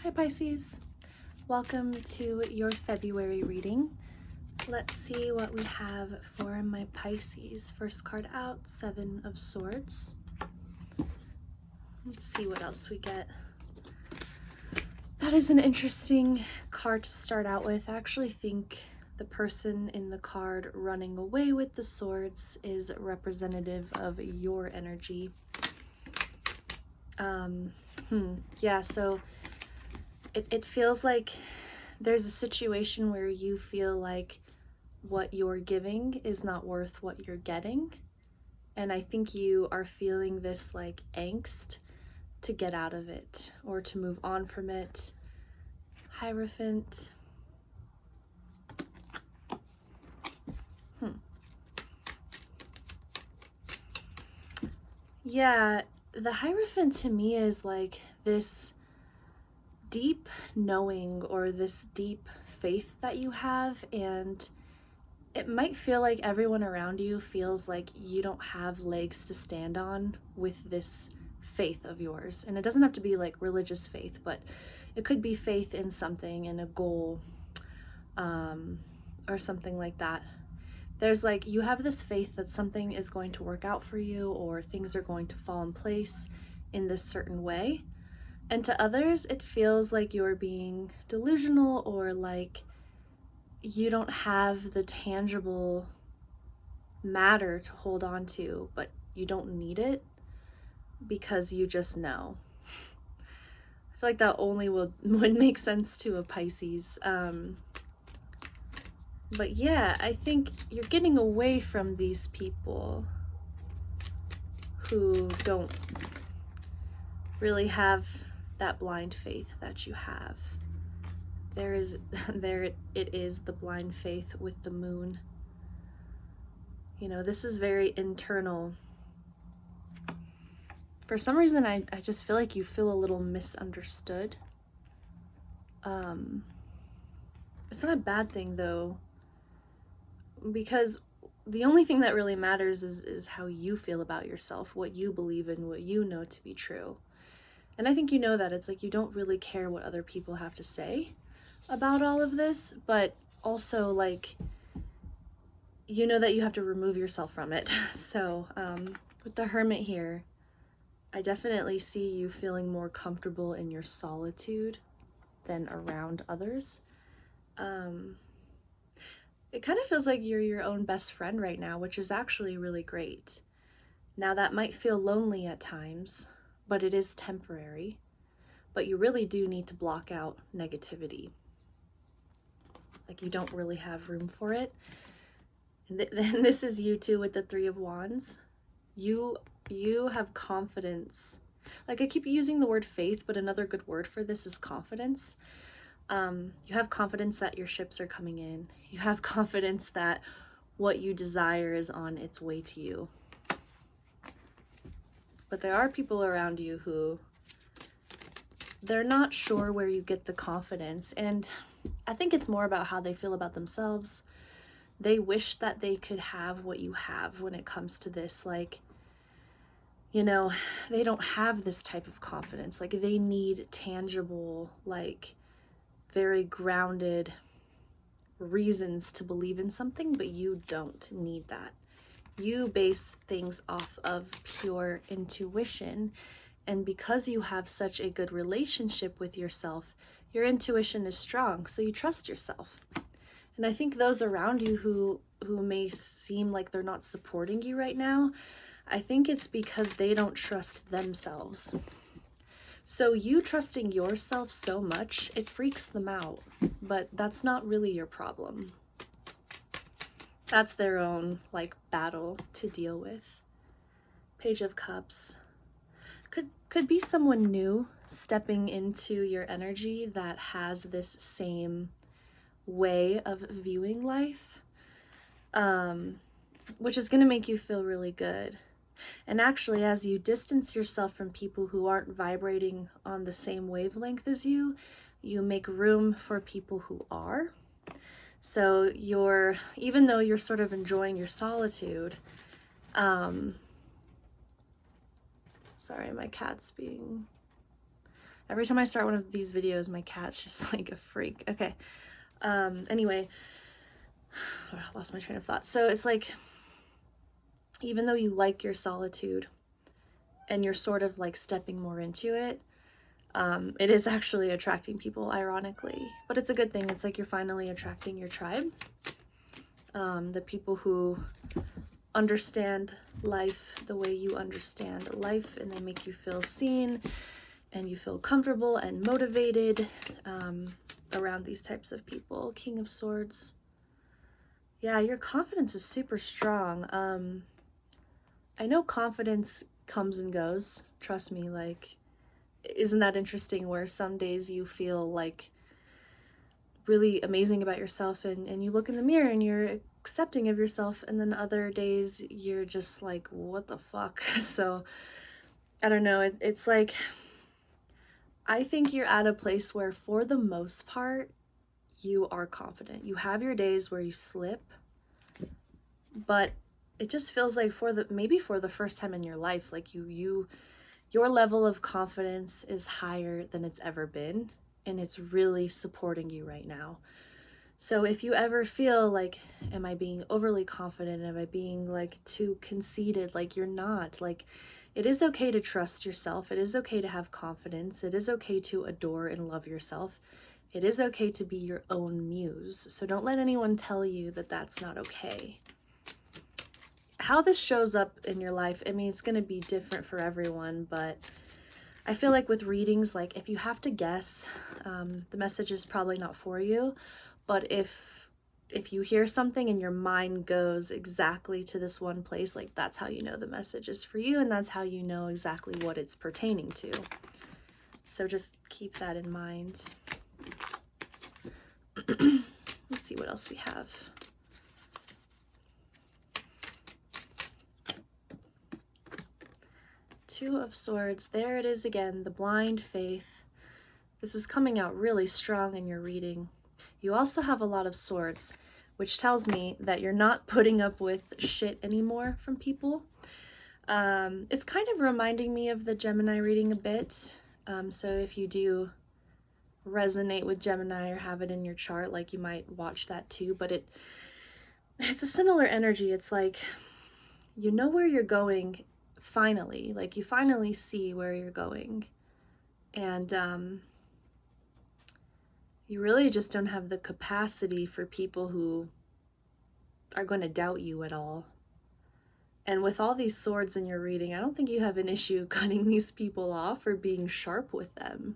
Hi Pisces, welcome to your February reading. Let's see what we have for my Pisces. First card out, Seven of Swords. Let's see what else we get. That is an interesting card to start out with. I actually think the person in the card running away with the swords is representative of your energy. Yeah, so it feels like there's a situation where you feel like what you're giving is not worth what you're getting. And I think you are feeling this like angst to get out of it or to move on from it. Hierophant. Yeah, the Hierophant to me is like this deep knowing or this deep faith that you have, and it might feel like everyone around you feels like you don't have legs to stand on with this faith of yours. And it doesn't have to be like religious faith, but it could be faith in something, in a goal, or something like that. There's like, you have this faith that something is going to work out for you or things are going to fall in place in this certain way. And to others, it feels like you're being delusional or like you don't have the tangible matter to hold on to, but you don't need it because you just know. I feel like that only would make sense to a Pisces. But yeah, I think you're getting away from these people who don't really have that blind faith that you have. There it is, the blind faith with the moon. You know, this is very internal. For some reason, I just feel like you feel a little misunderstood. It's not a bad thing though, because the only thing that really matters is how you feel about yourself, what you believe in, what you know to be true. And I think you know that. It's like you don't really care what other people have to say about all of this, but also like you know that you have to remove yourself from it. So with the Hermit here, I definitely see you feeling more comfortable in your solitude than around others. It kind of feels like you're your own best friend right now, which is actually really great. Now that might feel lonely at times, but it is temporary. But you really do need to block out negativity. Like you don't really have room for it. And this is you too with the Three of Wands. You have confidence. Like I keep using the word faith, but another good word for this is confidence. You have confidence that your ships are coming in. You have confidence that what you desire is on its way to you. But there are people around you who they're not sure where you get the confidence. And I think it's more about how they feel about themselves. They wish that they could have what you have when it comes to this. Like, you know, they don't have this type of confidence. Like they need tangible, like very grounded reasons to believe in something, but you don't need that. You base things off of pure intuition. And because you have such a good relationship with yourself, your intuition is strong, so you trust yourself. And I think those around you who may seem like they're not supporting you right now, I think it's because they don't trust themselves. So you trusting yourself so much, it freaks them out, but that's not really your problem. That's their own like battle to deal with. Page of Cups. Could be someone new stepping into your energy that has this same way of viewing life, which is going to make you feel really good. And actually, as you distance yourself from people who aren't vibrating on the same wavelength as you, you make room for people who are. So even though you're sort of enjoying your solitude, sorry, my cat's being Every time I start one of these videos, my cat's just like a freak. Okay. Anyway, I lost my train of thought. So it's like, even though you like your solitude and you're sort of like stepping more into it, it is actually attracting people, ironically, but it's a good thing. It's like you're finally attracting your tribe, the people who understand life the way you understand life, and they make you feel seen and you feel comfortable and motivated around these types of people. King of Swords. Yeah, your confidence is super strong. I know confidence comes and goes, trust me. Like, isn't that interesting where some days you feel like really amazing about yourself and you look in the mirror and you're accepting of yourself, and then other days you're just like, what the fuck? So I don't know, it's like, I think you're at a place where for the most part you are confident. You have your days where you slip, but it just feels like maybe for the first time in your life, like your level of confidence is higher than it's ever been, and it's really supporting you right now. So if you ever feel like, am I being overly confident? Am I being like too conceited? Like, you're not. Like, it is okay to trust yourself. It is okay to have confidence. It is okay to adore and love yourself. It is okay to be your own muse. So don't let anyone tell you that that's not okay. How this shows up in your life, I mean, it's going to be different for everyone, but I feel like with readings, like if you have to guess, the message is probably not for you. But if you hear something and your mind goes exactly to this one place, like that's how you know the message is for you, and that's how you know exactly what it's pertaining to. So just keep that in mind. Let's see what else we have. Two of Swords. There it is again, the blind faith. This is coming out really strong in your reading. You also have a lot of swords, which tells me that you're not putting up with shit anymore from people. It's kind of reminding me of the Gemini reading a bit. So if you do resonate with Gemini or have it in your chart, like, you might watch that too. But it's a similar energy. It's like, you know where you're going finally. Like, you finally see where you're going. And you really just don't have the capacity for people who are going to doubt you at all. And with all these swords in your reading, I don't think you have an issue cutting these people off or being sharp with them.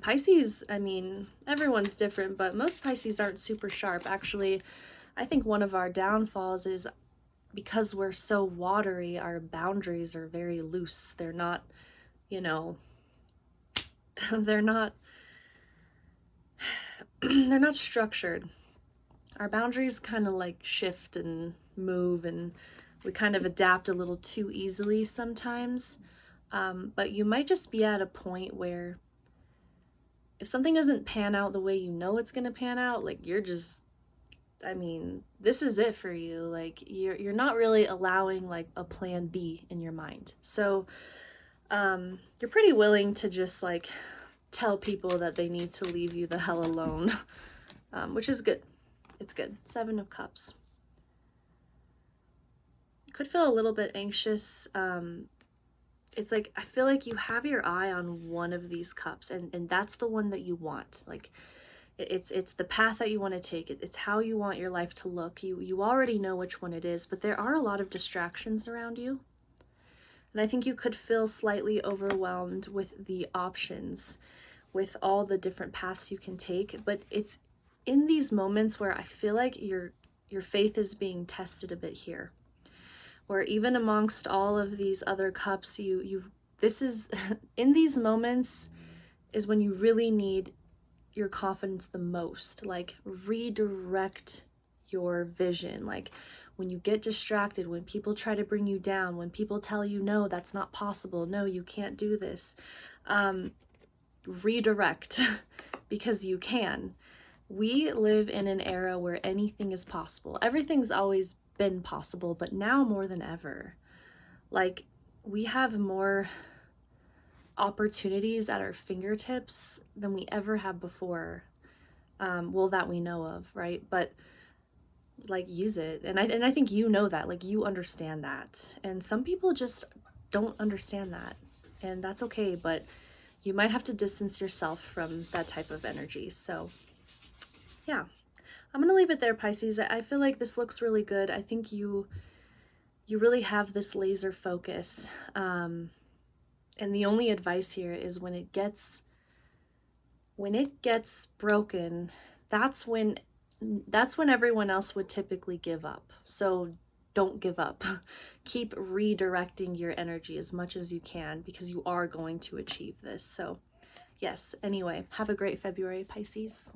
Pisces, I mean, everyone's different, but most Pisces aren't super sharp. Actually, I think one of our downfalls is because we're so watery, our boundaries are very loose. They're not, you know, they're not structured. Our boundaries kind of like shift and move, and we kind of adapt a little too easily sometimes. But you might just be at a point where if something doesn't pan out the way you know it's going to pan out, like, you're just, I mean, this is it for you. Like, you're not really allowing like a plan B in your mind. So you're pretty willing to just like tell people that they need to leave you the hell alone, which is good. It's good. 7 of Cups. You could feel a little bit anxious. It's like, I feel like you have your eye on one of these cups, and that's the one that you want. Like, it's the path that you want to take. It's how you want your life to look. You already know which one it is, but there are a lot of distractions around you. And I think you could feel slightly overwhelmed with the options, with all the different paths you can take. But it's in these moments where I feel like your faith is being tested a bit here. Where even amongst all of these other cups, this is, in these moments is when you really need your confidence the most. Like, redirect your vision. Like, when you get distracted, when people try to bring you down, when people tell you, no, that's not possible, no, you can't do this, redirect, because you can. We live in an era where anything is possible. Everything's always been possible, but now more than ever. Like, we have more opportunities at our fingertips than we ever have before. Well, that we know of, right? But like, use it. And I think you know that, like, you understand that. And some people just don't understand that. And that's okay, but you might have to distance yourself from that type of energy. So yeah, I'm gonna leave it there, Pisces. I feel like this looks really good. I think you really have this laser focus. And the only advice here is when it gets broken, that's when everyone else would typically give up. So don't give up. Keep redirecting your energy as much as you can, because you are going to achieve this. So yes, anyway, have a great February, Pisces.